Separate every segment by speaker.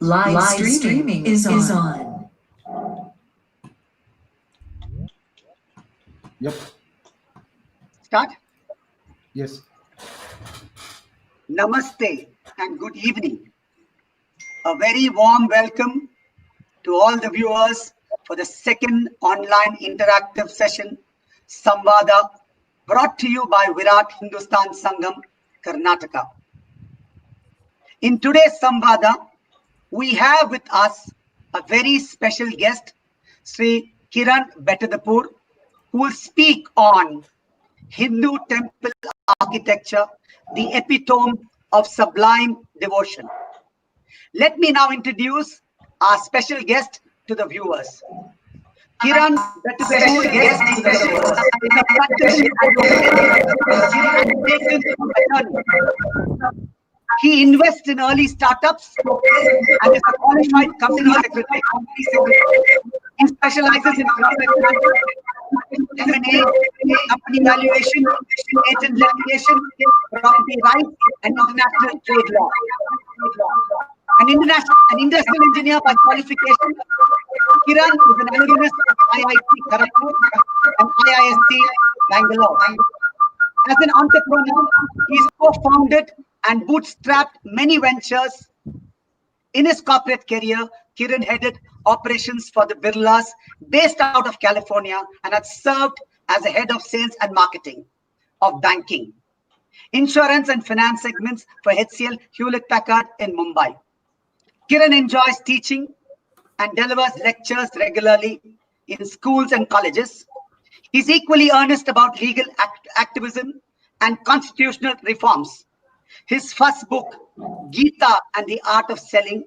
Speaker 1: Live streaming is on.
Speaker 2: Yep.
Speaker 3: Start.
Speaker 2: Yes.
Speaker 3: Namaste and good evening. A very warm welcome to all the viewers for the second online interactive session, Samvada, brought to you by Virat Hindustan Sangam, Karnataka. In today's Samvada, we have with us a very special guest, Sri Kiran Bettadapur, who will speak on Hindu temple architecture, the epitome of sublime devotion. Let me now introduce our special guest to the viewers. Kiran Bettadapur is a practicing advocate and patient attorney. He invests in early startups and is a qualified company secretary. He specializes in corporate M&A, company valuation, patent litigation, property rights, and international trade law. An industrial engineer by qualification, Kiran is an alumnus of IIT Kharagpur and IISc Bangalore. As an entrepreneur, he's co-founded and bootstrapped many ventures. In his corporate career, Kiran headed operations for the Birlas based out of California and had served as a head of sales and marketing of banking, insurance and finance segments for HCL Hewlett-Packard in Mumbai. Kiran enjoys teaching and delivers lectures regularly in schools and colleges. He's equally earnest about legal activism and constitutional reforms. His first book, Gita and the Art of Selling,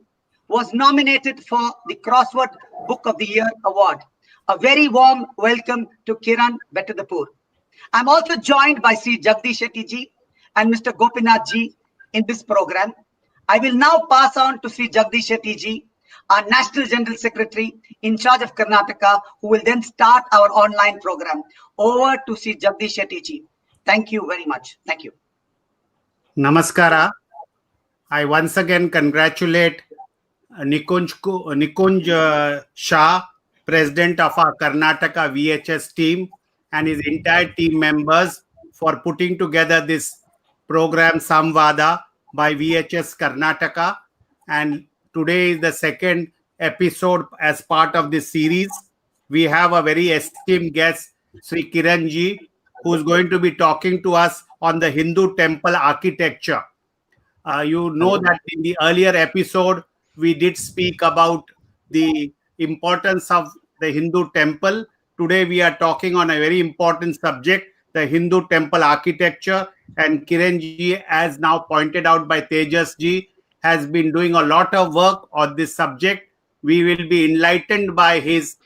Speaker 3: was nominated for the Crossword Book of the Year award. A very warm welcome to Kiran Bettadapur. I'm also joined by Sri Jagdish Shetty ji and Mr. Gopinath ji in this program. I will now pass on to Sri Jagdish Shetty ji, our National General Secretary in charge of Karnataka, who will then start our online program. Over to Sri Jagdish Shetty ji. Thank you very much. Thank you.
Speaker 4: Namaskara. I once again congratulate Nikunj Shah, President of our Karnataka VHS team, and his entire team members for putting together this program Samvada by VHS Karnataka. And today is the second episode as part of this series. We have a very esteemed guest, Sri Kiran ji, who is going to be talking to us on the Hindu temple architecture. You know that in the earlier episode, we did speak about the importance of the Hindu temple. Today, we are talking on a very important subject, the Hindu temple architecture. And Kiran ji, as now pointed out by Tejas ji, has been doing a lot of work on this subject. We will be enlightened by his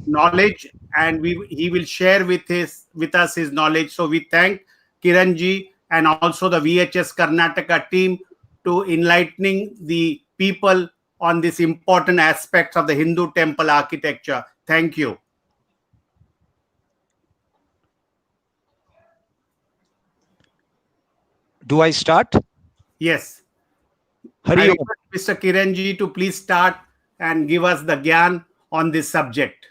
Speaker 4: knowledge, and he will share with us his knowledge. So we thank Kiran ji and also the VHS Karnataka team to enlightening the people on this important aspects of the Hindu temple architecture. Thank you.
Speaker 5: Do I start?
Speaker 4: Yes.
Speaker 5: Hari Om.
Speaker 4: Mr. Kiran ji to please start and give us the gyan on this subject.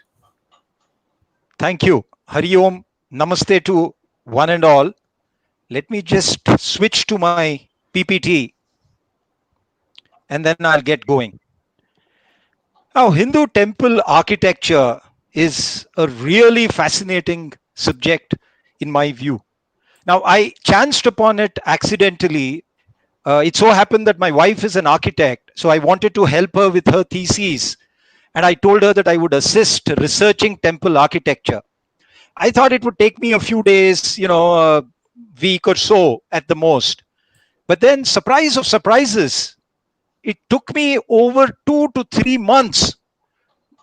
Speaker 5: Thank you. Hari Om. Namaste to one and all. Let me just switch to my PPT and then I'll get going. Now, Hindu temple architecture is a really fascinating subject in my view. Now, I chanced upon it accidentally. It so happened that my wife is an architect, so I wanted to help her with her thesis. And I told her that I would assist researching temple architecture. I thought it would take me a few days, a week or so at the most. But then, surprise of surprises, it took me over 2 to 3 months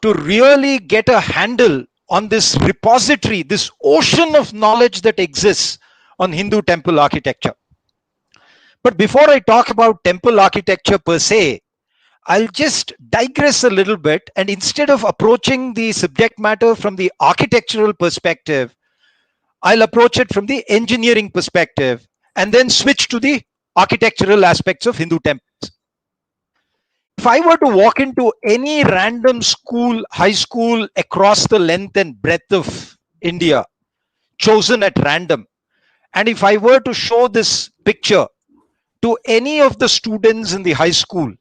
Speaker 5: to really get a handle on this repository, this ocean of knowledge that exists on Hindu temple architecture. But before I talk about temple architecture per se, I'll just digress a little bit, and instead of approaching the subject matter from the architectural perspective, I'll approach it from the engineering perspective and then switch to the architectural aspects of Hindu temples. If I were to walk into any random school, high school across the length and breadth of India, chosen at random, and if I were to show this picture to any of the students in the high school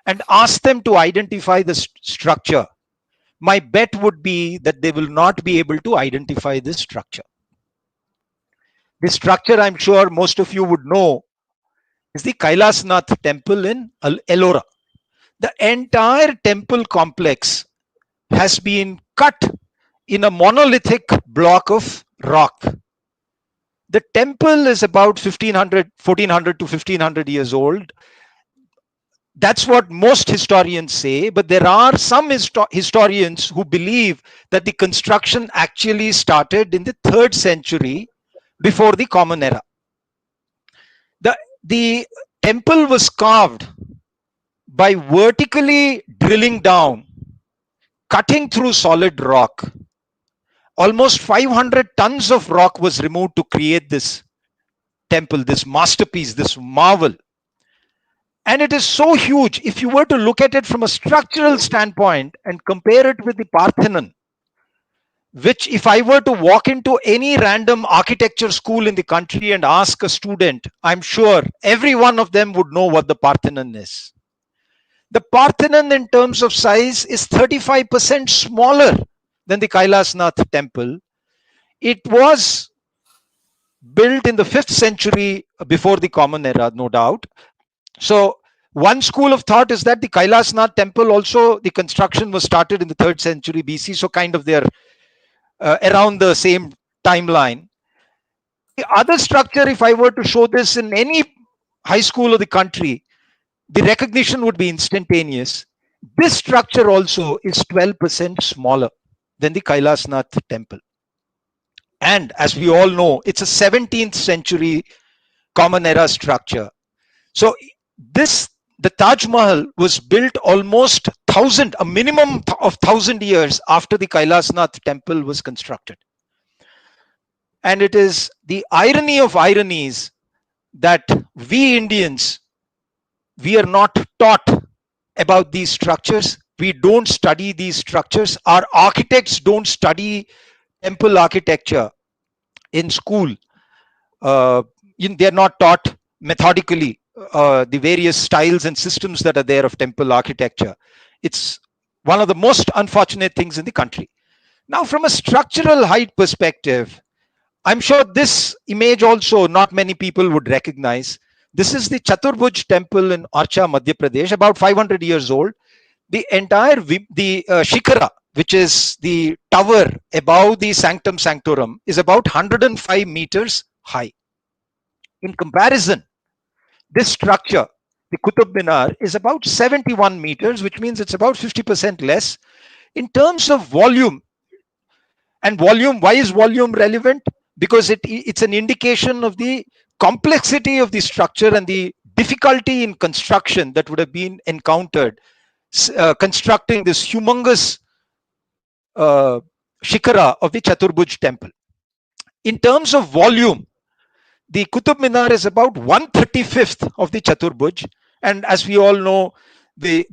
Speaker 5: and ask them to identify the structure, my bet would be that they will not be able to identify this structure. This structure, I'm sure most of you would know, is the Kailasnath temple in Ellora. The entire temple complex has been cut in a monolithic block of rock. The temple is about 1400 to 1500 years old. That's what most historians say, but there are some historians who believe that the construction actually started in the 3rd century before the Common Era. The temple was carved by vertically drilling down, cutting through solid rock. Almost 500 tons of rock was removed to create this temple, this masterpiece, this marvel. And it is so huge. If you were to look at it from a structural standpoint and compare it with the Parthenon, which if I were to walk into any random architecture school in the country and ask a student, I'm sure every one of them would know what the Parthenon is. The Parthenon in terms of size is 35% smaller than the Kailasnath temple. It was built in the 5th century before the Common Era, no doubt. So one school of thought is that the Kailasnath temple also, the construction was started in the 3rd century BC. So kind of they're around the same timeline. The other structure, if I were to show this in any high school of the country, the recognition would be instantaneous. This structure also is 12% smaller than the Kailasnath temple. And as we all know, it's a 17th century Common Era structure. So the Taj Mahal was built almost a minimum of 1000 years after the Kailasnath temple was constructed. And it is the irony of ironies that we Indians, we are not taught about these structures. We don't study these structures. Our architects don't study temple architecture in school. They're not taught methodically the various styles and systems that are there of temple architecture. It's one of the most unfortunate things in the country. Now, from a structural height perspective, I'm sure this image also not many people would recognize. This is the Chaturbhuj temple in Archa, Madhya Pradesh, about 500 years old. The entire Shikara, which is the tower above the Sanctum Sanctorum, is about 105 meters high. In comparison, this structure, the Qutub Minar, is about 71 meters, which means it's about 50% less. In terms of volume, and volume, why is volume relevant? Because it's an indication of the complexity of the structure and the difficulty in construction that would have been encountered constructing this humongous shikara of the Chaturbhuj temple. In terms of volume, the Qutub Minar is about 1/35 of the Chaturbhuj, and as we all know, the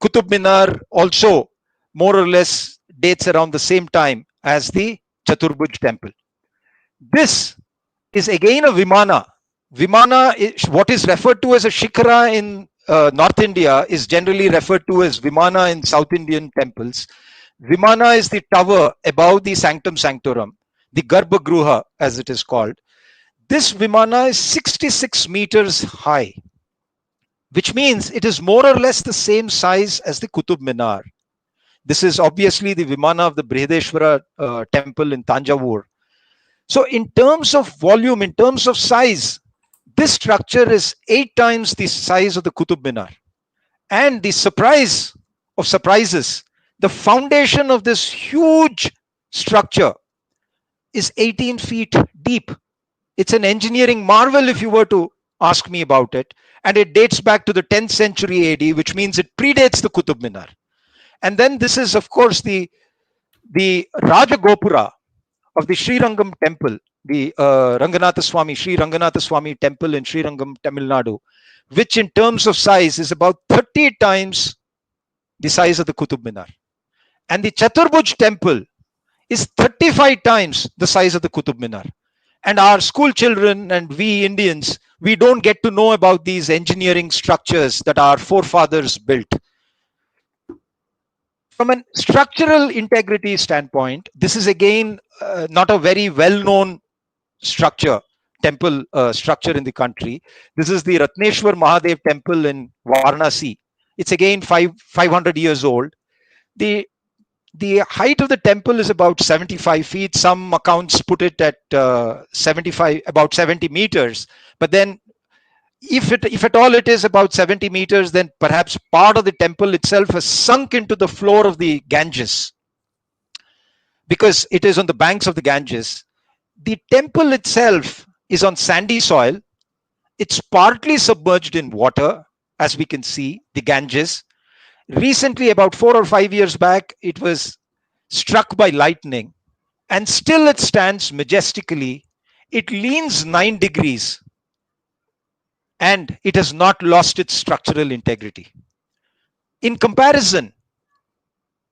Speaker 5: Qutub Minar also more or less dates around the same time as the Chaturbhuj temple. This is again a Vimana. Vimana is what is referred to as a Shikara in North India is generally referred to as Vimana in South Indian temples. Vimana is the tower above the Sanctum Sanctorum, the Garbhagruha as it is called. This Vimana is 66 meters high, which means it is more or less the same size as the Qutub Minar. This is obviously the Vimana of the Brihadeshwara temple in Tanjavur. So in terms of volume, in terms of size, this structure is 8 times the size of the Qutub Minar. And the surprise of surprises, the foundation of this huge structure is 18 feet deep. It's an engineering marvel if you were to ask me about it. And it dates back to the 10th century AD, which means it predates the Qutub Minar. And then this is, of course, the Rajagopura of the Sri Rangam temple, the Ranganatha Swami, Sri Ranganatha Swami temple in Sri Rangam, Tamil Nadu, which in terms of size is about 30 times the size of the Qutub Minar. And the Chaturbhuj temple is 35 times the size of the Qutub Minar. And our school children and we Indians, we don't get to know about these engineering structures that our forefathers built. From a structural integrity standpoint, this is again not a very well-known structure, temple structure in the country. This is the Ratneshwar Mahadev temple in Varanasi. It's again 500 years old. The height of the temple is about 75 feet. Some accounts put it at about 70 meters. But then if at all it is about 70 meters, then perhaps part of the temple itself has sunk into the floor of the Ganges, because it is on the banks of the Ganges. The temple itself is on sandy soil. It's partly submerged in water, as we can see, the Ganges. Recently, about 4 or 5 years back, it was struck by lightning, and still it stands majestically. It leans 9 degrees, and it has not lost its structural integrity. In comparison,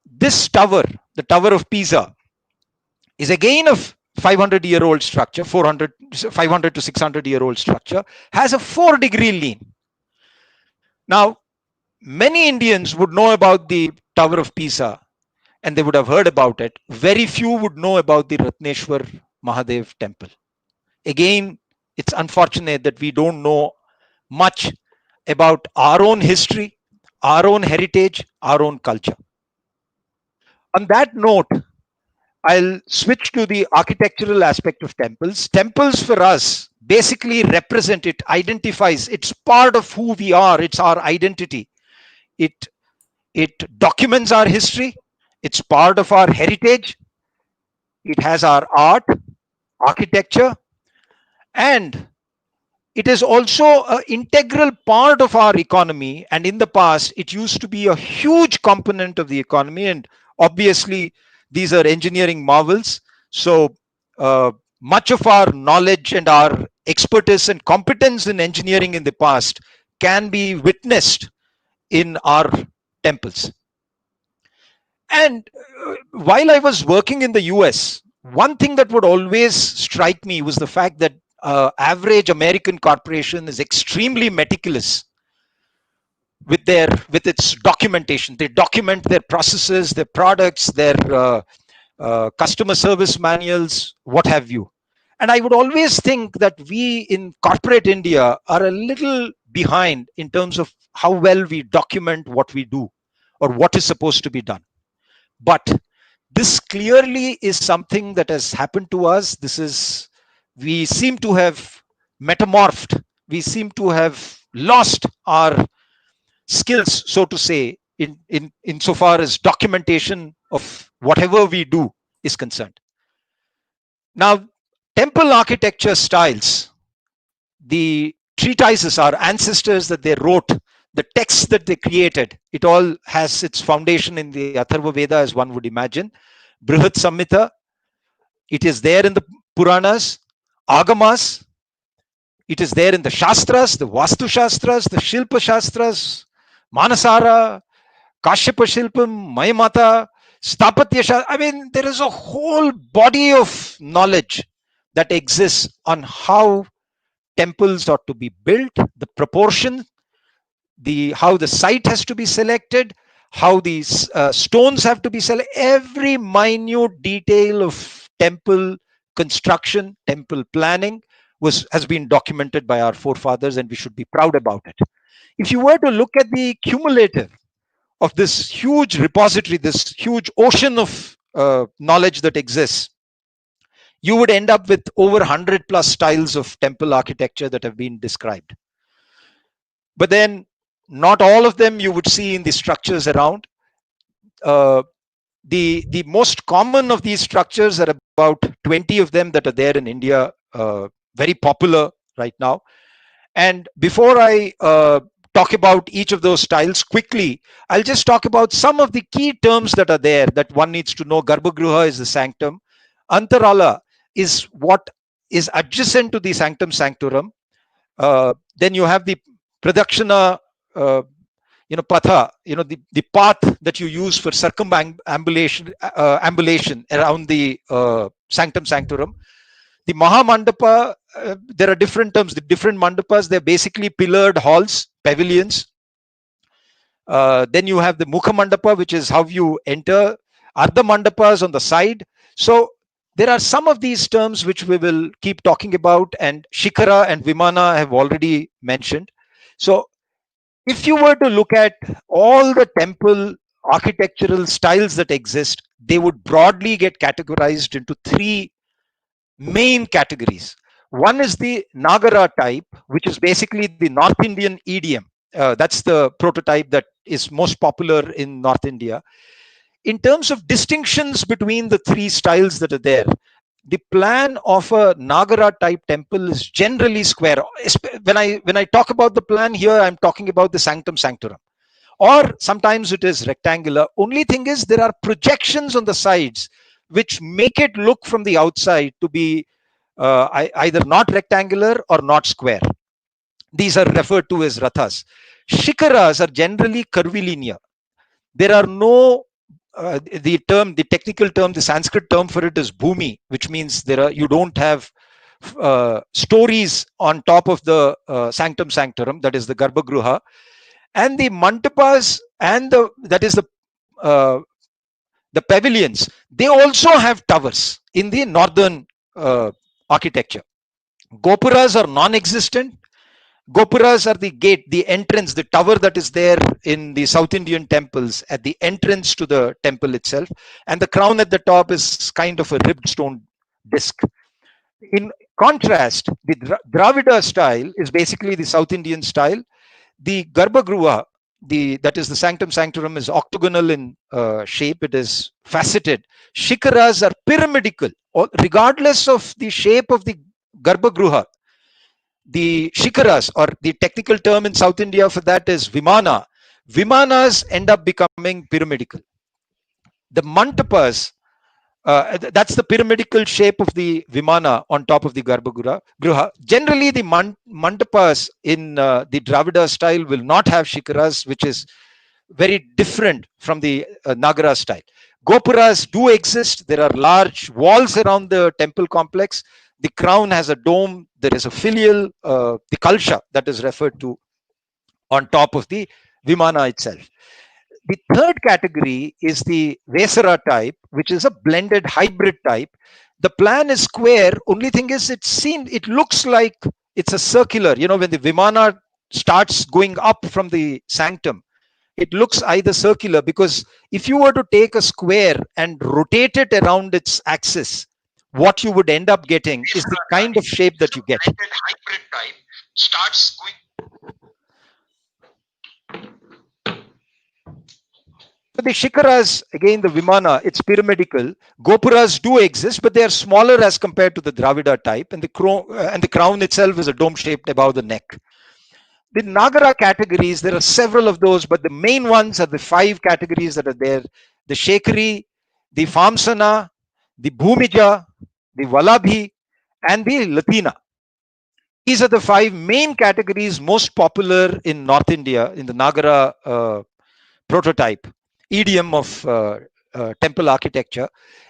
Speaker 5: this tower, the Tower of Pisa, is again a 500-year-old structure, 500 to 600-year-old structure, has a 4-degree lean. Now, many Indians would know about the Tower of Pisa, and they would have heard about it. Very few would know about the Ratneshwar Mahadev temple. Again, it's unfortunate that we don't know much about our own history, our own heritage, our own culture. On that note, I'll switch to the architectural aspect of temples. Temples for us basically represent, it identifies, it's part of who we are, it's our identity. It documents our history, it's part of our heritage, it has our art, architecture, and it is also an integral part of our economy. And in the past, it used to be a huge component of the economy. And obviously, these are engineering marvels. So much of our knowledge and our expertise and competence in engineering in the past can be witnessed in our temples. And while I was working in the US, one thing that would always strike me was the fact that average American corporation is extremely meticulous with its documentation. They document their processes, their products, their customer service manuals, what have you. And I would always think that we in corporate India are a little behind in terms of how well we document what we do or what is supposed to be done. But this clearly is something that has happened to us. We seem to have metamorphed. We seem to have lost our skills, so to say, insofar as documentation of whatever we do is concerned. Now, temple architecture styles, the treatises, our ancestors that they wrote, the texts that they created, it all has its foundation in the Atharva Veda, as one would imagine. Brihat Samhita, it is there in the Puranas, Agamas, it is there in the Shastras, the Vastu Shastras, the Shilpa Shastras, Manasara, Kashyapa Shilpam, Mayamata, Stapatya Shastra. I mean, there is a whole body of knowledge that exists on how temples ought to be built, the proportion, how the site has to be selected, how these stones have to be selected. Every minute detail of temple construction, temple planning has been documented by our forefathers, and we should be proud about it. If you were to look at the cumulative of this huge repository, this huge ocean of knowledge that exists, you would end up with over 100 plus styles of temple architecture that have been described. But then not all of them you would see in the structures around. The most common of these structures are about 20 of them that are there in India, very popular right now. And before I talk about each of those styles quickly, I'll just talk about some of the key terms that are there that one needs to know. Garbhagriha is the sanctum. Antarala is what is adjacent to the sanctum sanctorum. Then you have the Pradakshina, patha, the path that you use for circumambulation ambulation around the sanctum sanctorum. The Mahamandapa, there are different terms. The different mandapas, they're basically pillared halls, pavilions. Then you have the Mukha Mandapa, which is how you enter. Ardha Mandapas on the side. So there are some of these terms which we will keep talking about, and Shikara and Vimana I have already mentioned. So if you were to look at all the temple architectural styles that exist, they would broadly get categorized into three main categories. One is the Nagara type, which is basically the North Indian idiom. That's the prototype that is most popular in North India. In terms of distinctions between the three styles that are there, the plan of a Nagara type temple is generally square. When I talk about the plan here, I'm talking about the sanctum sanctorum, or sometimes it is rectangular. Only thing is there are projections on the sides which make it look from the outside to be either not rectangular or not square. These are referred to as rathas. Shikaras are generally curvilinear. There are no the technical term, the Sanskrit term for it is bhumi, which means you don't have stories on top of the sanctum sanctorum, that is the garbhagruha, and the mantapas and the pavilions. They also have towers in the northern architecture. Gopuras are non-existent. Gopuras are the gate, the entrance, the tower that is there in the South Indian temples at the entrance to the temple itself. And the crown at the top is kind of a ribbed stone disc. In contrast, the Dravida style is basically the South Indian style. The Garbhagruha, that is the sanctum sanctorum, is octagonal in shape. It is faceted. Shikaras are pyramidical, regardless of the shape of the Garbhagruha. The shikaras, or the technical term in South India for that is vimana. Vimanas end up becoming pyramidical. The mantapas, that's the pyramidical shape of the vimana on top of the garbhagruha. Generally, the mantapas in the Dravida style will not have shikaras, which is very different from the Nagara style. Gopuras do exist. There are large walls around the temple complex. The crown has a dome. There is a filial, the kalsha that is referred to on top of the vimana itself. The third category is the Vesara type, which is a blended hybrid type. The plan is square. Only thing is, it looks like it's a circular. When the vimana starts going up from the sanctum, it looks either circular, because if you were to take a square and rotate it around its axis, what you would end up getting is the kind of shape that you get. Hybrid type starts going. So the shikaras, again the vimana, it's pyramidical. Gopuras do exist, but they are smaller as compared to the Dravida type, and the crown itself is a dome shaped above the neck. The Nagara categories, there are several of those, but the main ones are the 5 categories that are there: the Shekari, the Famsana, the Bhumija, the Valabhi, and the Latina. These are the 5 main categories most popular in North India in the Nagara prototype idiom of temple architecture.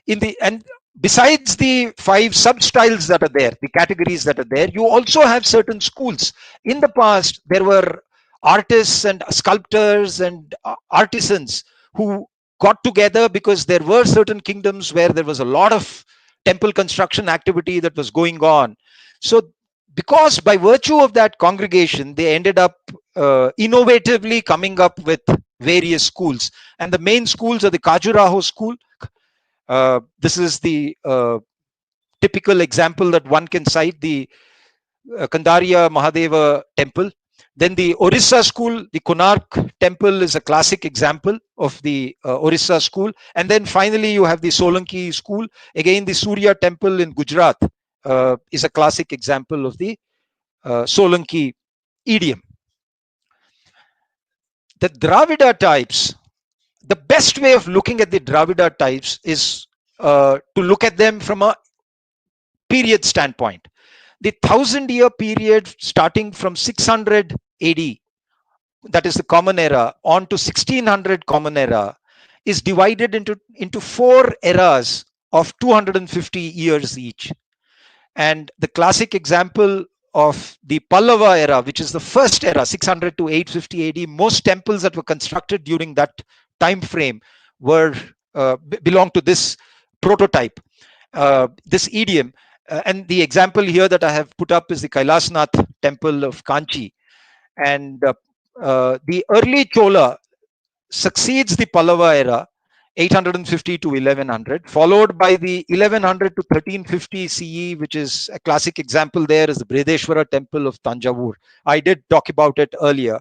Speaker 5: And besides the 5 sub-styles that are there, the categories that are there, you also have certain schools. In the past, there were artists and sculptors and artisans who got together because there were certain kingdoms where there was a lot of temple construction activity that was going on. So because by virtue of that congregation, they ended up innovatively coming up with various schools. And the main schools are the Khajuraho school. This is the typical example that one can cite, the Kandaria Mahadeva temple. Then the Orissa school, the Konark temple is a classic example of the Orissa school. And then finally you have the Solanki school. Again, the Surya temple in Gujarat is a classic example of the Solanki idiom. The Dravida types, the best way of looking at the Dravida types is to look at them from a period standpoint. The 1,000-year period starting from 600 AD, that is the Common Era, on to 1600 Common Era, is divided into 4 eras of 250 years each. And the classic example of the Pallava era, which is the first era, 600 to 850 AD, most temples that were constructed during that time frame were belong to this prototype, this idiom. And the example here that I have put up is the Kailasnath temple of Kanchi. And the early Chola succeeds the Pallava era, 850 to 1100, followed by the 1100 to 1350 CE, which is a classic example there is the Brideshwara temple of Tanjavur. I did talk about it earlier.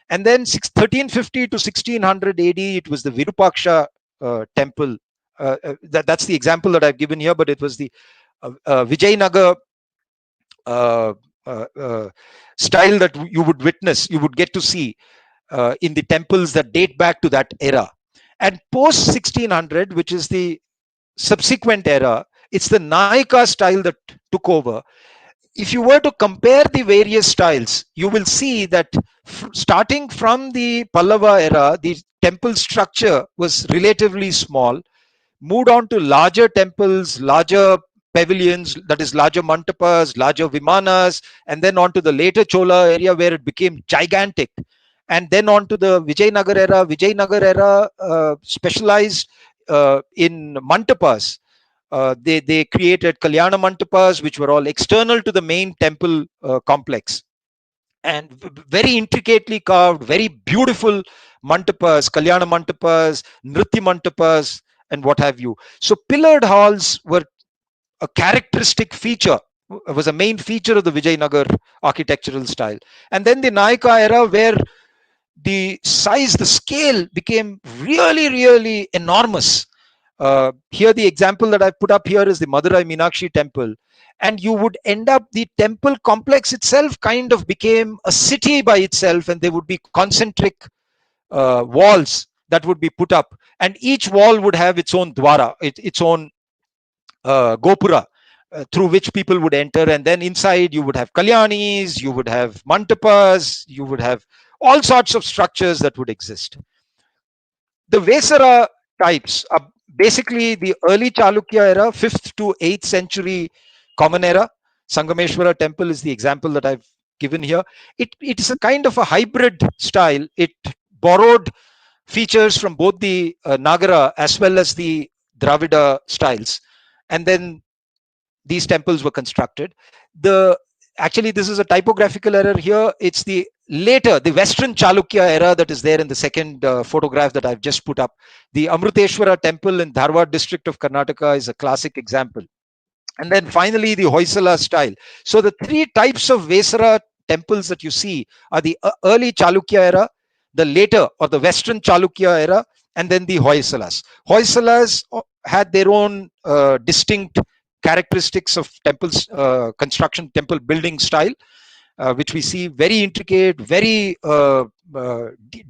Speaker 5: And then 1350 to 1600 AD, it was the Virupaksha temple. That's the example that I've given here, but it was the Vijayanagar style that you would witness, you would get to see in the temples that date back to that era. And post 1600, which is the subsequent era, it's the Nayaka style that took over. If you were to compare the various styles, you will see that starting from the Pallava era, the temple structure was relatively small, moved on to larger temples, larger pavilions, that is larger mantapas, larger vimanas, and then on to the later Chola area where it became gigantic. And then on to the Vijayanagar era. Vijayanagar era specialized in mantapas. They created Kalyana mantapas, which were all external to the main temple complex. And very intricately carved, very beautiful mantapas, Kalyana mantapas, Nritya mantapas, and what have you. So pillared halls were a characteristic feature, was a main feature of the Vijayanagar architectural style. And then the Nayaka era, where the size, the scale became really, really enormous. Here, the example that I've put up here is the Madurai Meenakshi temple. And you would end up, the temple complex itself kind of became a city by itself, and there would be concentric walls that would be put up. And each wall would have its own dwara, its own gopura, through which people would enter. And then inside you would have kalyanis, you would have mantapas, you would have all sorts of structures that would exist. The Vesara types are basically the early Chalukya era, 5th to 8th century Common Era. Sangameshwara temple is the example that I've given here. It is a kind of a hybrid style. It borrowed features from both the Nagara as well as the Dravida styles. And then these temples were constructed. Actually, this is a typographical error here. It's the later, the Western Chalukya era that is there in the second photograph that I've just put up. The Amruteshwara temple in Dharwad district of Karnataka is a classic example. And then finally, the Hoysala style. So the 3 types of Vesara temples that you see are the early Chalukya era, the later or the Western Chalukya era, and then the Hoysalas. Hoysalas had their own distinct characteristics of temples construction, temple building style, which we see very intricate, very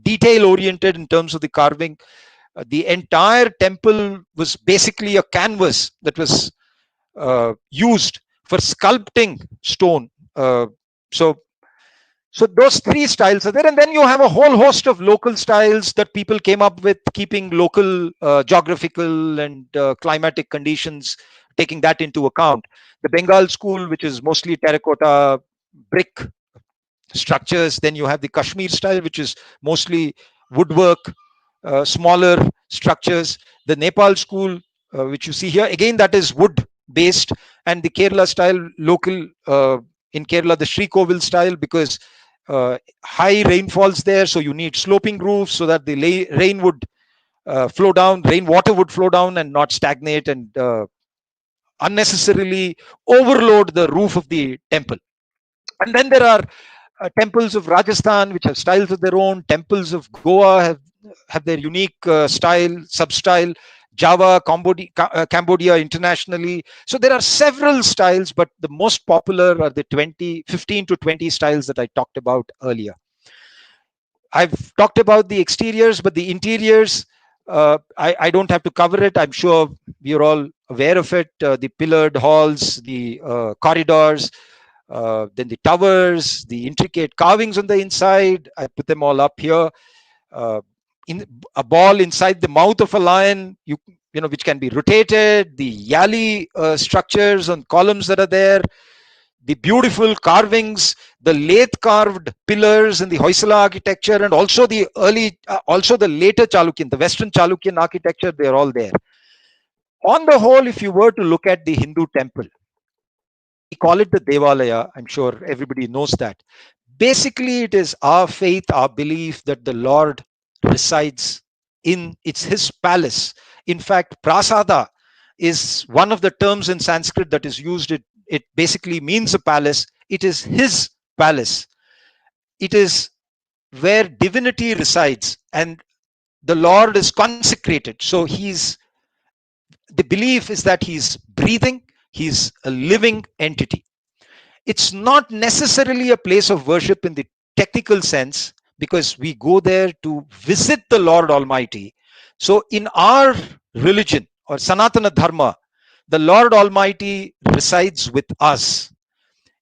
Speaker 5: detail oriented in terms of the carving. The entire temple was basically a canvas that was used for sculpting stone. So those 3 styles are there, and then you have a whole host of local styles that people came up with, keeping local geographical and climatic conditions, taking that into account. The Bengal school, which is mostly terracotta brick structures. Then you have the Kashmir style, which is mostly woodwork, smaller structures. The Nepal school, which you see here, again, that is wood based. And the Kerala style, local in Kerala, the Sri Kovil style, because high rainfalls there, so you need sloping roofs so that the rain would flow down, rainwater would flow down and not stagnate and unnecessarily overload the roof of the temple. And then there are temples of Rajasthan which have styles of their own. Temples of Goa have their unique style, sub-style. Java, Cambodia internationally. So there are several styles, but the most popular are the 15 to 20 styles that I talked about earlier. I've talked about the exteriors, but the interiors, I don't have to cover it. I'm sure you're all aware of it. The pillared halls, the corridors, then the towers, the intricate carvings on the inside. I put them all up here. Uh, in a ball inside the mouth of a lion, you know, which can be rotated. The yali structures and columns that are there, the beautiful carvings, the lathe carved pillars in the Hoysala architecture, and also the also the later Chalukyan, the Western Chalukyan architecture, they're all there. On the whole, if you were to look at the Hindu temple, we call it the Devalaya. I'm sure everybody knows that. Basically, it is our faith, our belief that the Lord resides it's his palace. In fact, prasada is one of the terms in Sanskrit that is used. It basically means a palace. It is his palace. It is where divinity resides, and the Lord is consecrated. So the belief is that he's breathing, he's a living entity. It's not necessarily a place of worship in the technical sense, because we go there to visit the Lord Almighty. So in our religion or Sanatana Dharma, the Lord Almighty resides with us.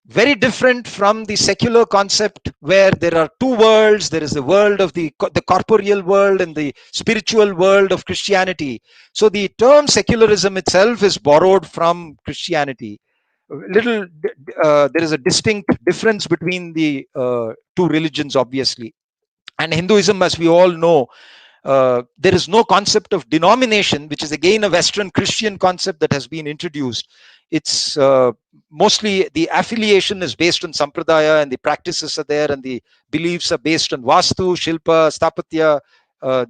Speaker 5: Very different from the secular concept where there are two worlds. There is the world of the corporeal world and the spiritual world of Christianity. So the term secularism itself is borrowed from Christianity. There is a distinct difference between the two religions, obviously. And Hinduism, as we all know, there is no concept of denomination, which is again a Western Christian concept that has been introduced. It's mostly the affiliation is based on sampradaya, and the practices are there, and the beliefs are based on vastu, shilpa, stapatya.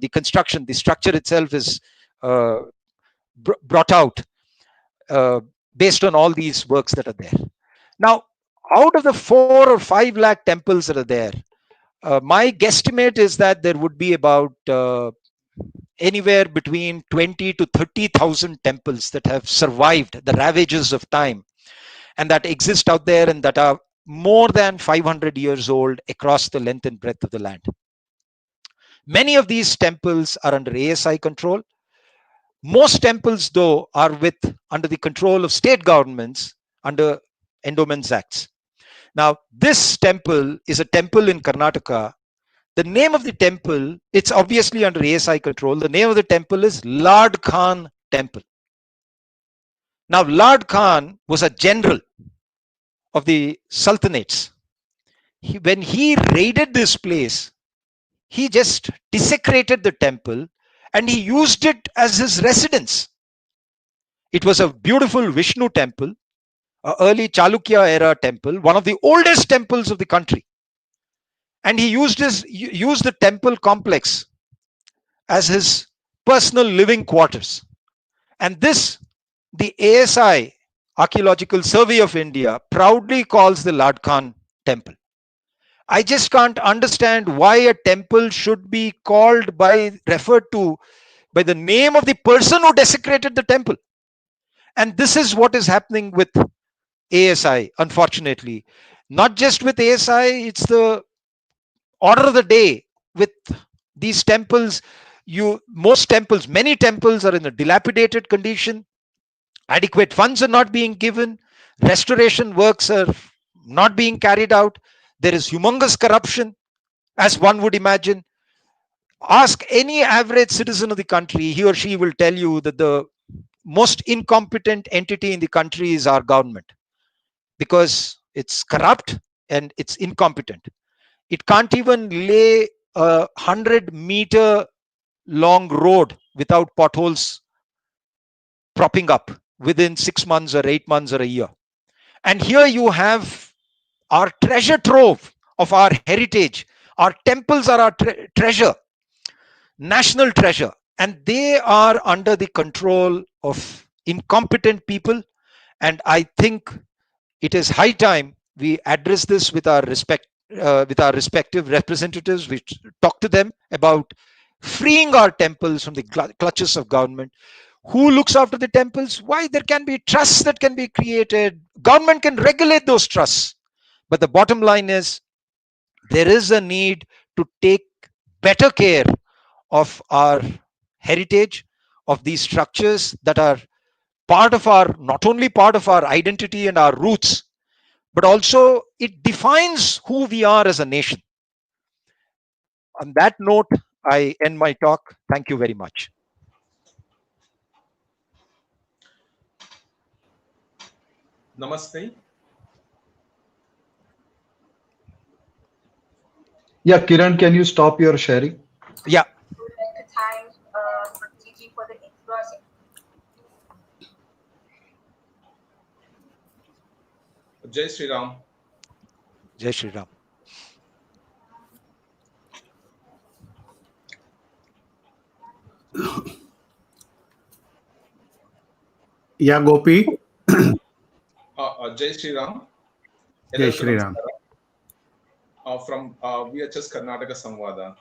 Speaker 5: The construction, the structure itself is brought out based on all these works that are there. Now, out of the 4 or 5 lakh temples that are there, my guesstimate is that there would be about anywhere between 20 to 30,000 temples that have survived the ravages of time and that exist out there, and that are more than 500 years old across the length and breadth of the land. Many of these temples are under ASI control. Most temples, though, are under the control of state governments under Endowments Acts. Now, this temple is a temple in Karnataka. The name of the temple, it's obviously under ASI control. The name of the temple is Lord Khan Temple. Now, Lord Khan was a general of the Sultanates. When he raided this place, he just desecrated the temple and he used it as his residence. It was a beautiful Vishnu temple, an early Chalukya era temple, one of the oldest temples of the country. And he used the temple complex as his personal living quarters. And this, the ASI, Archaeological Survey of India, proudly calls the Lord Khan Temple. I just can't understand why a temple should be referred to by the name of the person who desecrated the temple. And this is what is happening with ASI, unfortunately. Not just with ASI, it's the order of the day with these temples. Many temples are in a dilapidated condition. Adequate funds are not being given. Restoration works are not being carried out. There is humongous corruption, as one would imagine. Ask any average citizen of the country, he or she will tell you that the most incompetent entity in the country is our government, because it's corrupt and it's incompetent. It can't even lay a 100-meter long road without potholes propping up within 6 months or 8 months or a year. And here you have our treasure trove of our heritage. Our temples are our treasure, national treasure, and they are under the control of incompetent people. And I think it is high time we address this with our respective representatives. We talk to them about freeing our temples from the clutches of government. Who looks after the temples? Why, there can be trusts that can be created. Government can regulate those trusts. But the bottom line is, there is a need to take better care of our heritage of these structures that are part of our, not only part of our identity and our roots, but also it defines who we are as a nation. On that note, I end my talk. Thank you very much.
Speaker 2: Namaste.
Speaker 6: Yeah, Kiran, can you stop your sharing?
Speaker 5: Yeah.
Speaker 7: I would like to thank Gigi for the introduction.
Speaker 2: Jai Sri Ram.
Speaker 5: Jai Sri Ram.
Speaker 4: Yeah, Gopi.
Speaker 2: Jai Sri Ram.
Speaker 4: Jai Sri Ram.
Speaker 2: From VHS Karnataka Samvada.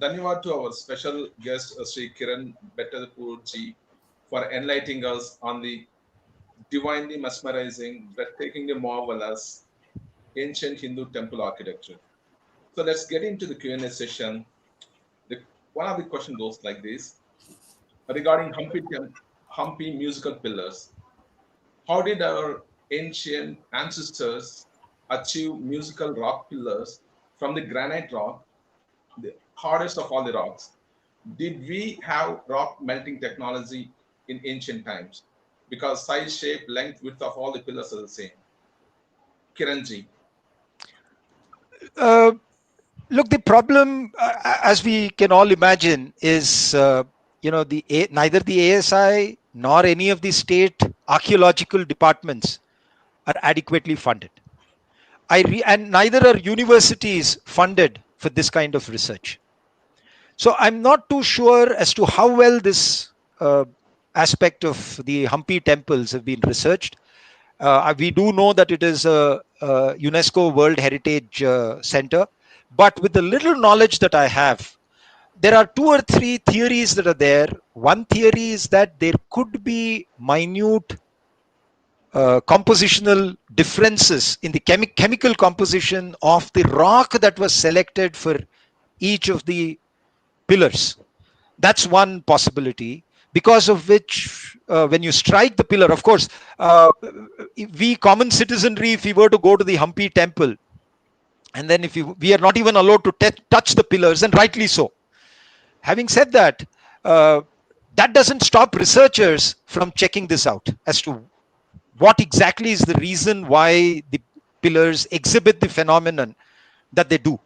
Speaker 2: Dhanyavad to our special guest, Sri Kiran Bettadapur ji, for enlightening us on the divinely mesmerizing, breathtakingly marvelous ancient Hindu temple architecture. So let's get into the Q&A session. One of the question goes like this. Regarding Hampi musical pillars, how did our ancient ancestors achieve musical rock pillars from the granite rock, the hardest of all the rocks? Did we have rock melting technology in ancient times? Because size, shape, length, width of all the pillars are the same. Kiranji.
Speaker 5: Look, the problem, as we can all imagine, is neither the ASI nor any of the state archaeological departments are adequately funded. And neither are universities funded for this kind of research. So I'm not too sure as to how well this aspect of the Hampi temples have been researched. We do know that it is a UNESCO World Heritage Center, but with the little knowledge that I have, there are 2 or 3 theories that are there. One theory is that there could be minute compositional differences in the chemical composition of the rock that was selected for each of the pillars. That's one possibility, because of which when you strike the pillar, of course, we common citizenry, if we were to go to the Hampi temple, and then if we are not even allowed to touch the pillars, and rightly so. Having said that, that doesn't stop researchers from checking this out as to what exactly is the reason why the pillars exhibit the phenomenon that they do.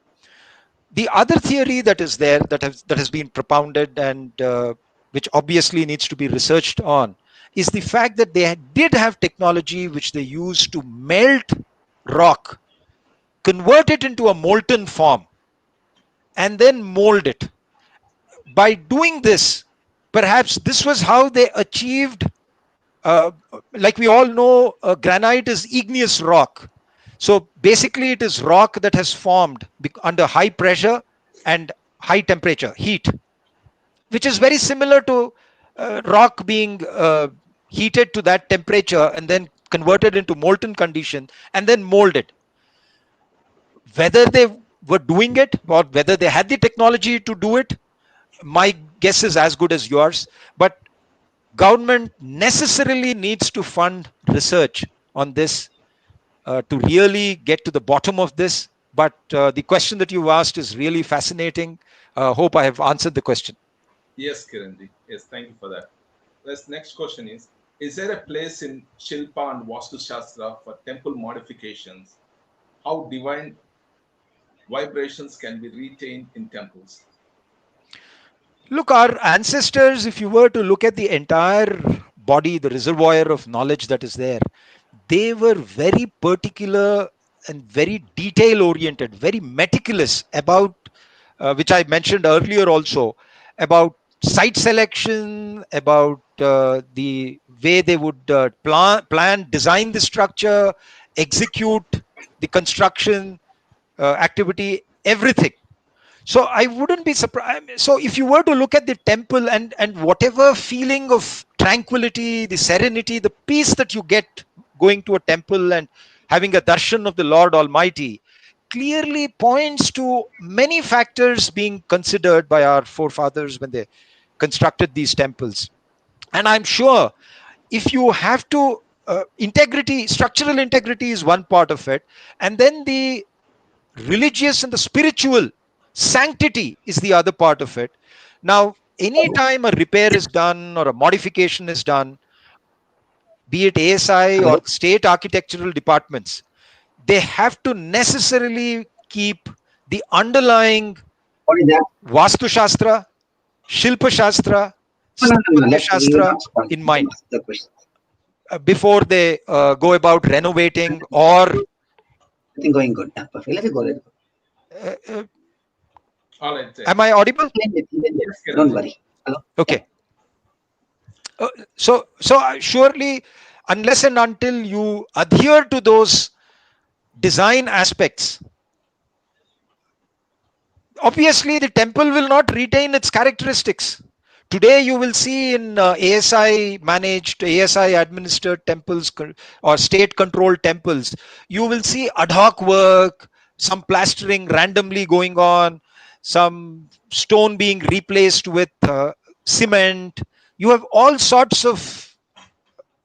Speaker 5: The other theory that is there, that has been propounded, and which obviously needs to be researched on, is the fact that they did have technology which they used to melt rock, convert it into a molten form, and then mold it. By doing this, perhaps this was how they achieved, like we all know, granite is igneous rock. So basically it is rock that has formed under high pressure and high temperature, heat, which is very similar to rock being heated to that temperature and then converted into molten condition and then molded. Whether they were doing it or whether they had the technology to do it, my guess is as good as yours. But government necessarily needs to fund research on this to really get to the bottom of this. But the question that you asked is really fascinating. Hope I have answered the question.
Speaker 2: Yes, Kiranji. Yes, thank you for that. This next question is there a place in Shilpa and Vastu Shastra for temple modifications? How divine vibrations can be retained in temples?
Speaker 5: Look, our ancestors, if you were to look at the entire body, the reservoir of knowledge that is there, they were very particular and very detail oriented, very meticulous about, which I mentioned earlier also, about site selection, about the way they would plan, design the structure, execute the construction activity, everything. So I wouldn't be surprised. So if you were to look at the temple and whatever feeling of tranquility, the serenity, the peace that you get going to a temple and having a darshan of the Lord Almighty, clearly points to many factors being considered by our forefathers when they constructed these temples. And I'm sure if you have to, integrity, structural integrity is one part of it, and then the religious and the spiritual sanctity is the other part of it. Now, anytime a repair is done or a modification is done, be it ASI or state architectural departments, they have to necessarily keep the underlying
Speaker 3: What is that?
Speaker 5: Vastu Shastra, Shilpa Shastra,
Speaker 3: No, no, no, no.
Speaker 5: Sthapatya
Speaker 3: Let me
Speaker 5: Shastra
Speaker 3: not spoil
Speaker 5: in mind
Speaker 3: the question.
Speaker 5: before they go about renovating or.
Speaker 3: Everything going good. Yeah, perfect. Let it go. Let it go.
Speaker 2: All right.
Speaker 5: Am I audible?
Speaker 3: Don't worry. Hello?
Speaker 5: Okay. So surely, unless and until you adhere to those design aspects, obviously the temple will not retain its characteristics. Today you will see in ASI managed, ASI administered temples or state controlled temples, you will see ad hoc work, some plastering randomly going on, some stone being replaced with cement. You have all sorts of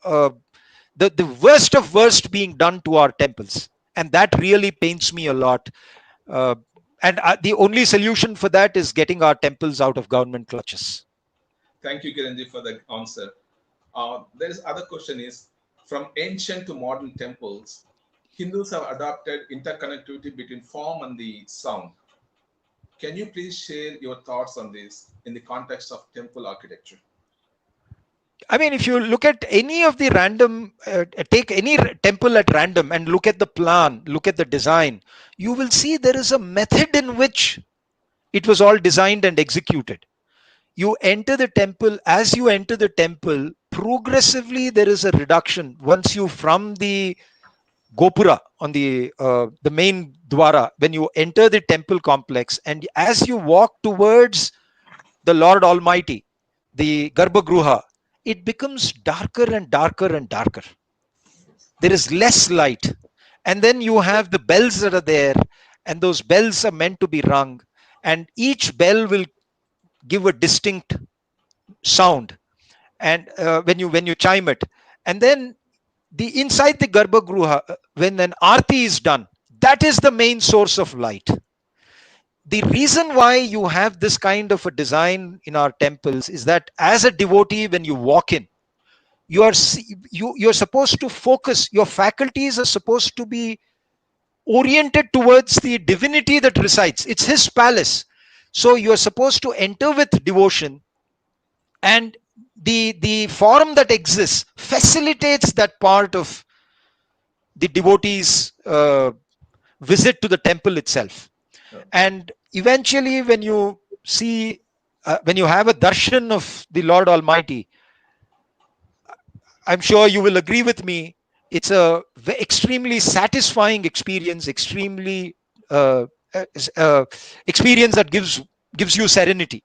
Speaker 5: the worst of worst being done to our temples, and that really pains me a lot. uh, and the only solution for that is getting our temples out of government clutches.
Speaker 2: Thank you, Kiranji, for the answer. There is other question is, from ancient to modern temples, Hindus have adopted interconnectivity between form and the sound. Can you please share your thoughts on this in the context of temple architecture?
Speaker 5: I mean, if you look at any of the random, take any temple at random and look at the plan, look at the design, you will see there is a method in which it was all designed and executed. You enter the temple, as you enter the temple, progressively there is a reduction. Once you from the Gopura on the main Dwara, when you enter the temple complex, and as you walk towards the Lord Almighty, the Garbhagruha, it becomes darker and darker and darker. There is less light. And then you have the bells that are there, and those bells are meant to be rung. And each bell will give a distinct sound. And when you chime it, and then the inside the Garbhagruha, when an arti is done, that is the main source of light. The reason why you have this kind of a design in our temples is that as a devotee, when you walk in, you're supposed to focus, your faculties are supposed to be oriented towards the divinity that resides. It's his palace. So you're supposed to enter with devotion, and the forum that exists facilitates that part of the devotee's visit to the temple itself. And eventually, when you see, when you have a darshan of the Lord Almighty, I'm sure you will agree with me, it's a extremely satisfying experience, extremely experience that gives you serenity.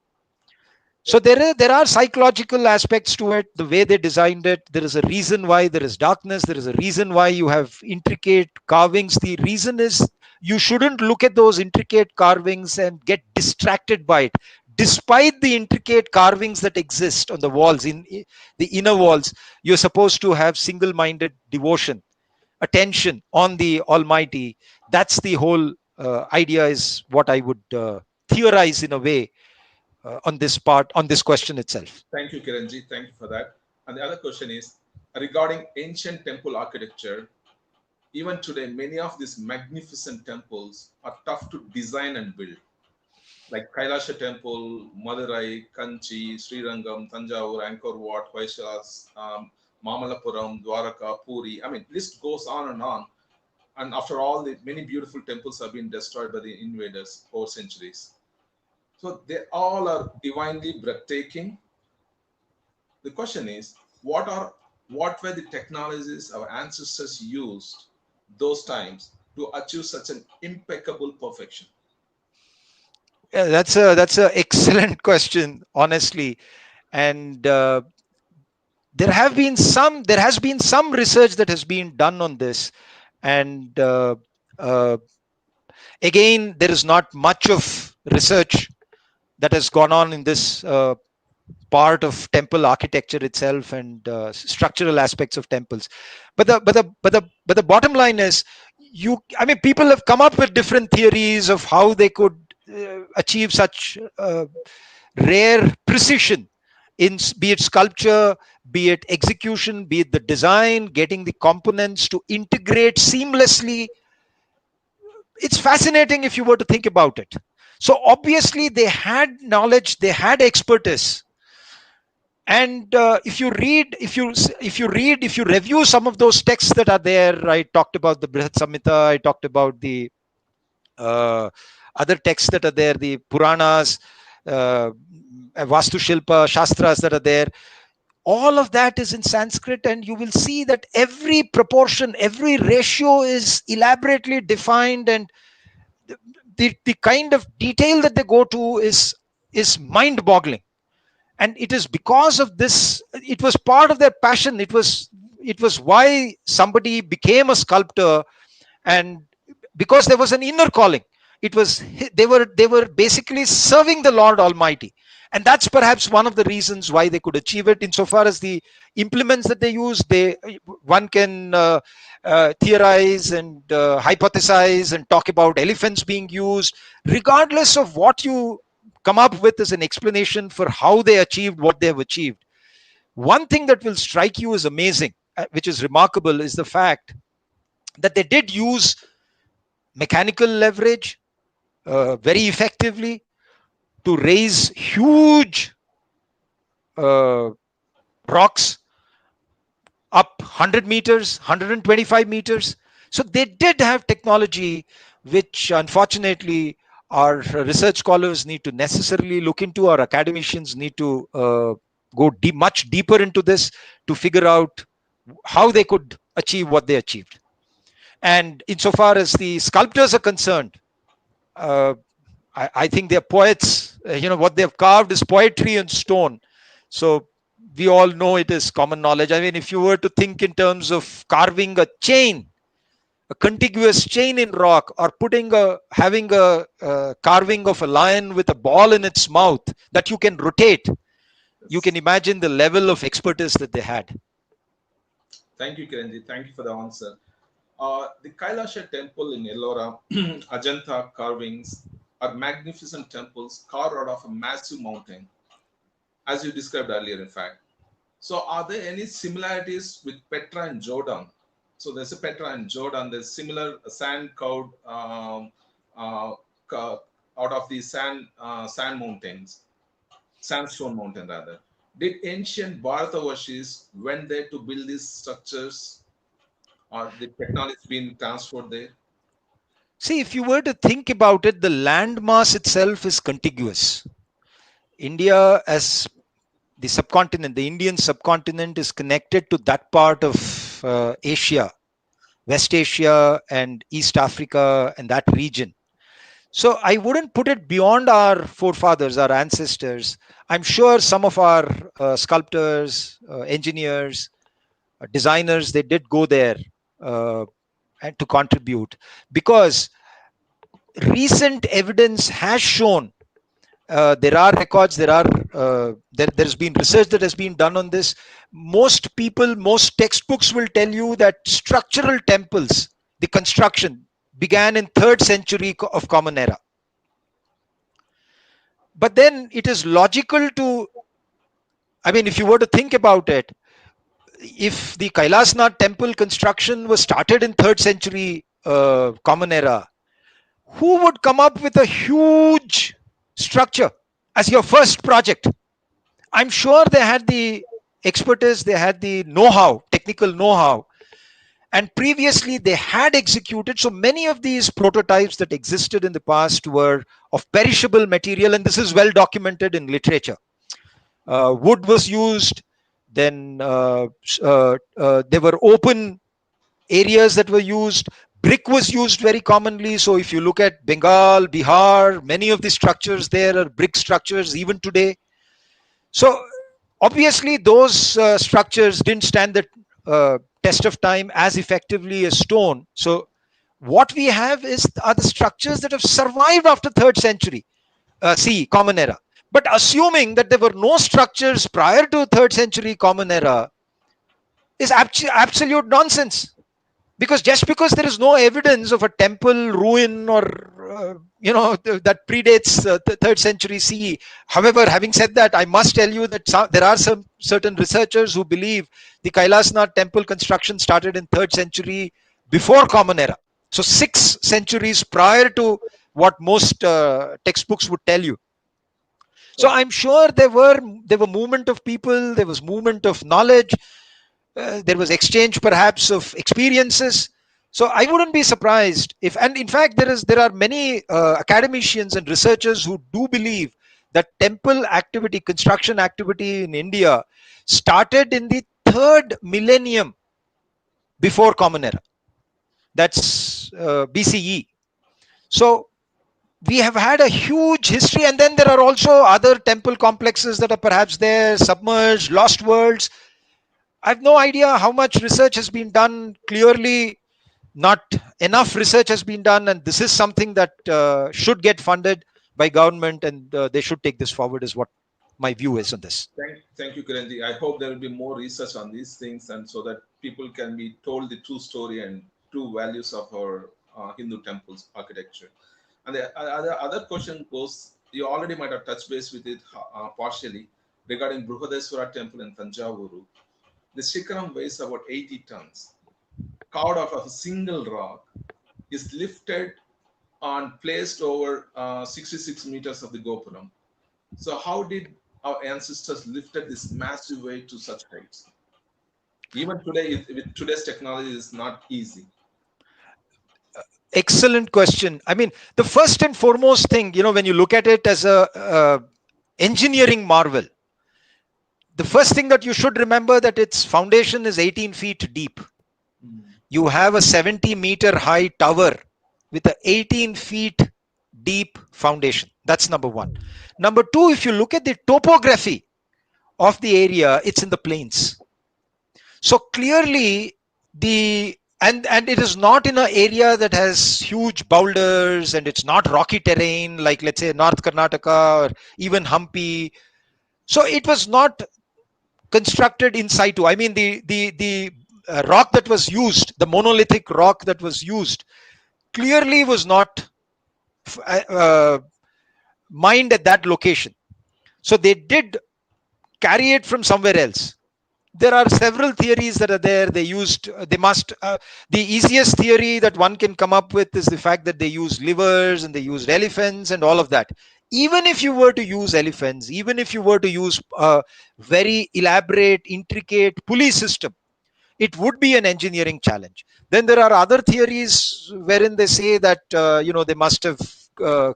Speaker 5: So there are psychological aspects to it, the way they designed it. There is a reason why there is darkness. There is a reason why you have intricate carvings. The reason is you shouldn't look at those intricate carvings and get distracted by it. Despite the intricate carvings that exist on the walls, in the inner walls, you're supposed to have single-minded devotion, attention on the Almighty. That's the whole idea, is what I would theorize in a way on this question itself.
Speaker 2: Thank you, Kiranji. Thank you for that. And the other question is regarding ancient temple architecture. Even today, many of these magnificent temples are tough to design and build, like Kailasha Temple, Madurai, Kanchi, Srirangam, Tanjavur, Angkor Wat, Hoysala, Mamallapuram, Dwaraka, Puri. I mean, list goes on and on. And after all, the many beautiful temples have been destroyed by the invaders over centuries. So they all are divinely breathtaking. The question is, what were the technologies our ancestors used those times to achieve such an impeccable perfection?
Speaker 5: Yeah, that's a excellent question, honestly. And there has been some research that has been done on this, and again, there is not much of research that has gone on in this part of temple architecture itself and structural aspects of temples. But the bottom line is, people have come up with different theories of how they could achieve such rare precision in, be it sculpture, be it execution, be it the design, getting the components to integrate seamlessly. It's fascinating if you were to think about it. So obviously they had knowledge, they had expertise. And if you review some of those texts that are there, I talked about the Brihat Samhita, I talked about the other texts that are there, the Puranas, Vastu Shilpa, Shastras that are there. All of that is in Sanskrit, and you will see that every proportion, every ratio is elaborately defined, and the kind of detail that they go to is mind-boggling. And it is because of this, it was part of their passion. It was why somebody became a sculptor, and because there was an inner calling. It was, they were basically serving the Lord Almighty. And that's perhaps one of the reasons why they could achieve it. Insofar as the implements that they use, one can theorize and hypothesize and talk about elephants being used. Regardless of what you come up with as an explanation for how they achieved what they have achieved, one thing that will strike you as amazing, which is remarkable, is the fact that they did use mechanical leverage very effectively to raise huge rocks up 100 meters, 125 meters. So they did have technology, which unfortunately our research scholars need to necessarily look into. Our academicians need to go much deeper into this to figure out how they could achieve what they achieved. And insofar as the sculptors are concerned, I think they're poets. What they've carved is poetry in stone. So we all know it is common knowledge. I mean, if you were to think in terms of carving a chain, a contiguous chain in rock, or having a carving of a lion with a ball in its mouth that you can rotate, you can imagine the level of expertise that they had.
Speaker 2: Thank you, Kiranji. Thank you for the answer. The Kailasha temple in Ellora, Ajanta carvings are magnificent temples carved out of a massive mountain, as you described earlier, in fact. So are there any similarities with Petra and Jordan? So there's a Petra and Jordan, there's similar sand carved out of the sandstone mountain rather. Did ancient Bharatavashis went there to build these structures, or the technology being transferred there?
Speaker 5: See, if you were to think about it, the landmass itself is contiguous. India as the subcontinent, the Indian subcontinent, is connected to that part of Asia, West Asia and East Africa and that region. So I wouldn't put it beyond our forefathers, our ancestors. I'm sure some of our sculptors, engineers, designers, they did go there and to contribute, because recent evidence has shown, there are records, there's been research that has been done on this. Most textbooks will tell you that structural temples, the construction began in 3rd century of Common Era. But then it is logical to, if you were to think about it, if the Kailasnath temple construction was started in 3rd century Common Era, who would come up with a huge structure as your first project? I'm sure they had the expertise, they had the know-how, technical know-how, and previously they had executed. So many of these prototypes that existed in the past were of perishable material, and this is well documented in literature. Wood was used, then there were open areas that were used. Brick was used very commonly. So if you look at Bengal, Bihar, many of the structures there are brick structures even today. So obviously those structures didn't stand the test of time as effectively as stone. So what we have are the structures that have survived after 3rd century Common Era. But assuming that there were no structures prior to 3rd century Common Era is absolute nonsense. Because just because there is no evidence of a temple ruin or that predates the 3rd century CE. However, having said that, I must tell you that there are some certain researchers who believe the Kailasnath temple construction started in 3rd century before Common Era. So 6 centuries prior to what most textbooks would tell you. So I'm sure there were movement of people, there was movement of knowledge, there was exchange perhaps of experiences. So I wouldn't be surprised if, and in fact there are many academicians and researchers who do believe that temple activity, construction activity in India started in the 3rd millennium before Common Era. That's BCE. So we have had a huge history, and then there are also other temple complexes that are perhaps there, submerged, lost worlds. I have no idea how much research has been done. Clearly, not enough research has been done, and this is something that should get funded by government, and they should take this forward, is what my view is on this.
Speaker 2: Thank you, Kiranji. I hope there will be more research on these things, and so that people can be told the true story and true values of our Hindu temples architecture. And the other question goes, you already might have touched base with it partially, regarding Brihadeswara temple in Tanjavuru. The Shikaram weighs about 80 tons, carved out of a single rock, is lifted and placed over 66 meters of the Gopuram. So how did our ancestors lifted this massive weight to such heights? Even today, with today's technology, it's not easy.
Speaker 5: Excellent question. I mean, the first and foremost thing, when you look at it as a engineering marvel, the first thing that you should remember that its foundation is 18 feet deep. You have a 70-meter high tower with a 18 feet deep foundation. That's number one. Number two, if you look at the topography of the area, it's in the plains. So clearly and it is not in an area that has huge boulders, and it's not rocky terrain like, let's say, North Karnataka or even Hampi. So it was not constructed in situ. I mean, the rock that was used, the monolithic rock that was used, clearly was not mined at that location. So they did carry it from somewhere else. There are several theories that are there. The easiest theory that one can come up with is the fact that they used livers and they used elephants and all of that. Even if you were to use elephants, even if you were to use a very elaborate, intricate pulley system, it would be an engineering challenge. Then there are other theories wherein they say that, they must have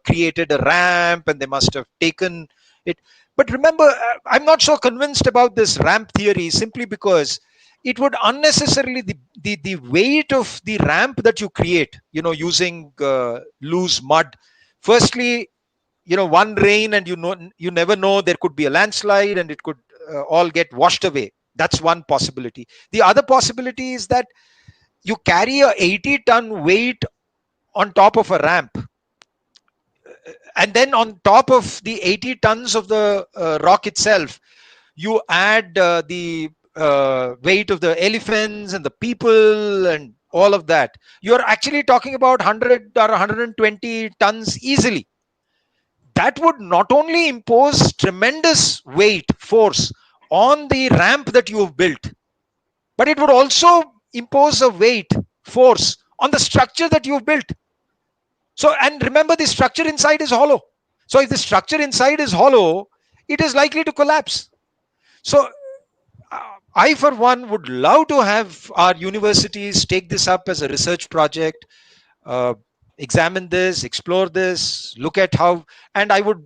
Speaker 5: created a ramp and they must have taken it. But remember, I'm not so convinced about this ramp theory, simply because it would unnecessarily, the weight of the ramp that you create, using loose mud. Firstly, one rain and you never know, there could be a landslide and it could all get washed away. That's one possibility. The other possibility is that you carry a 80-ton weight on top of a ramp, and then on top of the 80 tons of the rock itself, you add the weight of the elephants and the people and all of that. You're actually talking about 100 or 120 tons easily. That would not only impose tremendous weight, force on the ramp that you have built, but it would also impose a weight, force on the structure that you've built. So, and remember, the structure inside is hollow. So if the structure inside is hollow, it is likely to collapse. So I, for one, would love to have our universities take this up as a research project, examine this, explore this, look at how, and I would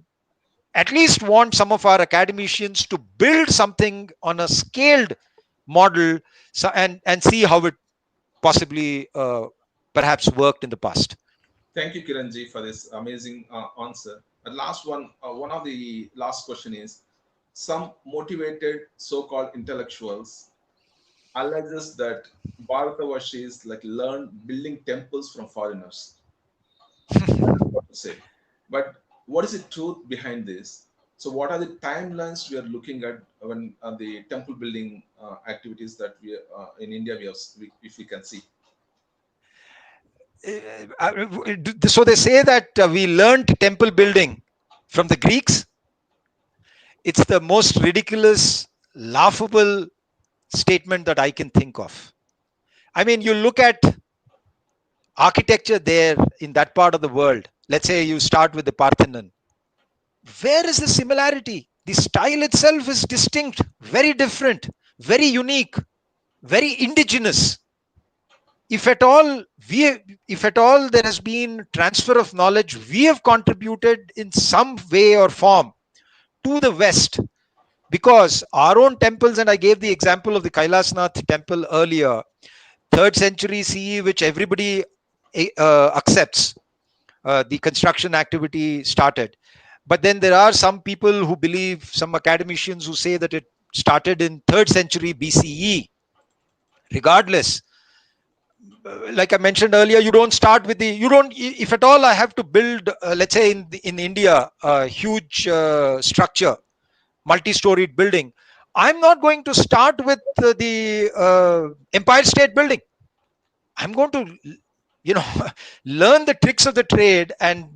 Speaker 5: at least want some of our academicians to build something on a scaled model, and see how it possibly perhaps worked in the past.
Speaker 2: Thank you, Kiranji, for this amazing answer. And last one of the last question is, some motivated so-called intellectuals alleges that Bharatavashis learn building temples from foreigners. What to say? But what is the truth behind this? So what are the timelines we are looking at when the temple building activities that we in India we have, if we can see?
Speaker 5: So they say that we learned temple building from the Greeks. It's the most ridiculous, laughable statement that I can think of. I mean, you look at architecture there in that part of the world. Let's say you start with the Parthenon. Where is the similarity? The style itself is distinct, very different, very unique, very indigenous. If at all there has been transfer of knowledge, we have contributed in some way or form to the West, because our own temples, and I gave the example of the Kailasnath temple earlier, 3rd century CE, which everybody accepts, the construction activity started. But then there are some people who believe, some academicians who say that it started in 3rd century BCE. Regardless, like I mentioned earlier, you don't start with if at all I have to build, let's say in India, a huge structure, multi-storied building, I'm not going to start with the Empire State Building. I'm going to, learn the tricks of the trade and,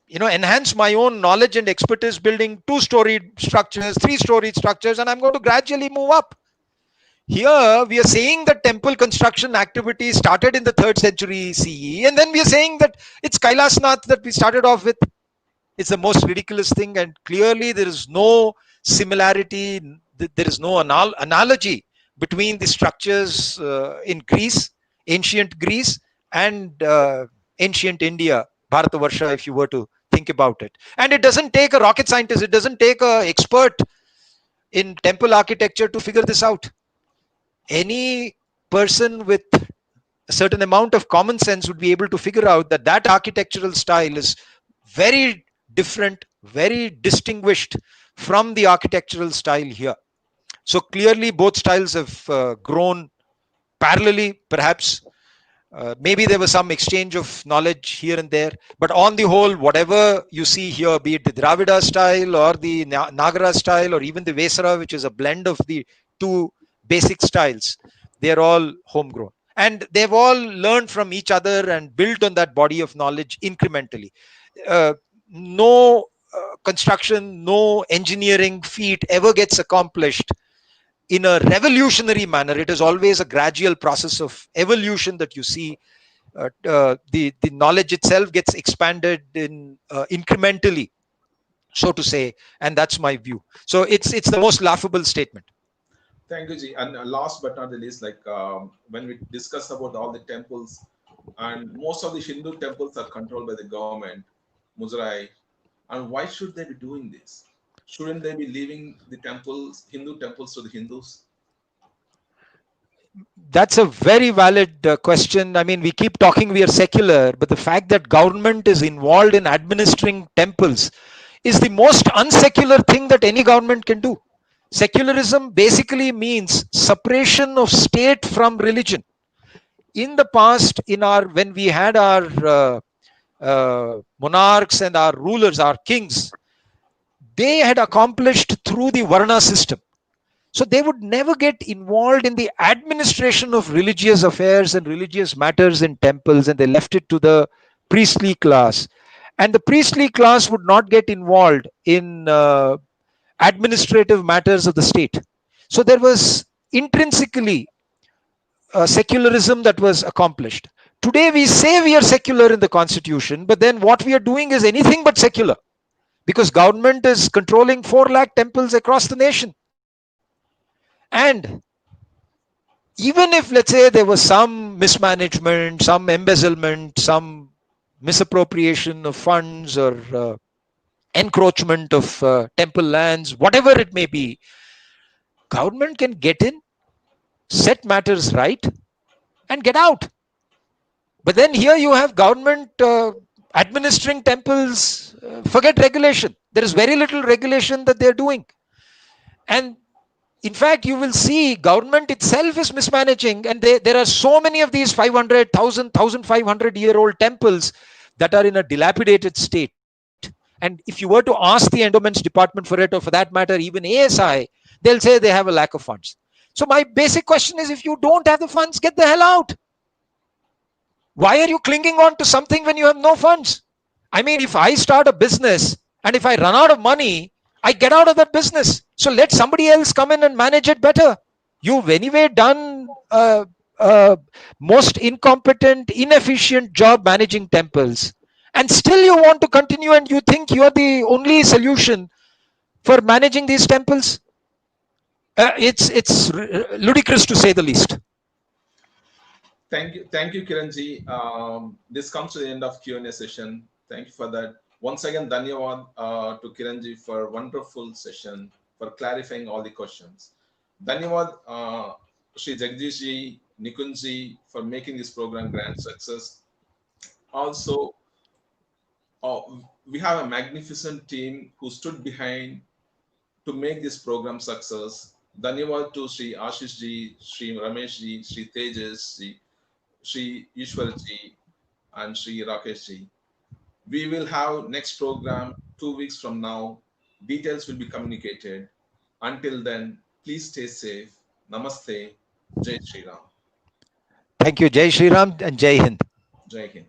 Speaker 5: enhance my own knowledge and expertise building 2-storied structures, 3-storied structures, and I'm going to gradually move up. Here we are saying that temple construction activity started in the 3rd century CE, and then we are saying that it's Kailasnath that we started off with. It's the most ridiculous thing, and clearly there is no similarity, there is no analogy between the structures in Greece, ancient Greece, and ancient India, Bharatavarsha, if you were to think about it. And it doesn't take a rocket scientist, it doesn't take an expert in temple architecture to figure this out. Any person with a certain amount of common sense would be able to figure out that that architectural style is very different, very distinguished from the architectural style here. So clearly both styles have grown parallelly, perhaps. Maybe there was some exchange of knowledge here and there, but on the whole, whatever you see here, be it the Dravida style or the Nagara style or even the Vesara, which is a blend of the two basic styles, they're all homegrown. And they've all learned from each other and built on that body of knowledge incrementally. No construction, no engineering feat ever gets accomplished in a revolutionary manner. It is always a gradual process of evolution that you see. The knowledge itself gets expanded in incrementally, so to say, and that's my view. So it's the most laughable statement.
Speaker 2: Thank you, Ji. And last but not the least, like when we discuss about all the temples, and most of the Hindu temples are controlled by the government, Muzarai, and why should they be doing this? Shouldn't they be leaving the temples, Hindu temples, to the Hindus?
Speaker 5: That's a very valid question. I mean, we keep talking we are secular, but the fact that government is involved in administering temples is the most unsecular thing that any government can do. Secularism basically means separation of state from religion. In the past, when we had our monarchs and our rulers, our kings, they had accomplished through the Varna system. So they would never get involved in the administration of religious affairs and religious matters in temples, and they left it to the priestly class. And the priestly class would not get involved in administrative matters of the state. So there was intrinsically secularism that was accomplished. Today we say we are secular in the constitution, but then what we are doing is anything but secular, because government is controlling 4 lakh temples across the nation. And even if, let's say, there was some mismanagement, some embezzlement, some misappropriation of funds or encroachment of temple lands, whatever it may be, government can get in, set matters right, and get out. But then here you have government administering temples, forget regulation. There is very little regulation that they're doing. And in fact, you will see government itself is mismanaging, and there are so many of these 500, 1,000, 1,500-year-old temples that are in a dilapidated state. And if you were to ask the endowments department for it, or for that matter, even ASI, they'll say they have a lack of funds. So my basic question is, if you don't have the funds, get the hell out. Why are you clinging on to something when you have no funds? I mean, if I start a business and if I run out of money, I get out of that business. So let somebody else come in and manage it better. You've anyway done most incompetent, inefficient job managing temples. And still you want to continue and you think you're the only solution for managing these temples? It's ludicrous to say the least.
Speaker 2: Thank you, Kiranji. This comes to the end of Q&A session. Thank you for that. Once again, dhanyawad to Kiranji for a wonderful session, for clarifying all the questions. Dhanyawad, Shri Jagdish ji, Nikunj ji, for making this program grand success. Also, we have a magnificent team who stood behind to make this program success. Dhanyawad to Shri Ashish ji, Shri Ramesh ji, Shri Tejas ji, Shri Ishwar ji, and Shri Rakesh ji. We will have next program 2 weeks from now. Details will be communicated. Until then, please stay safe. Namaste. Jai Shri Ram.
Speaker 5: Thank you. Jai Shri Ram and Jai Hind.
Speaker 2: Jai Hind.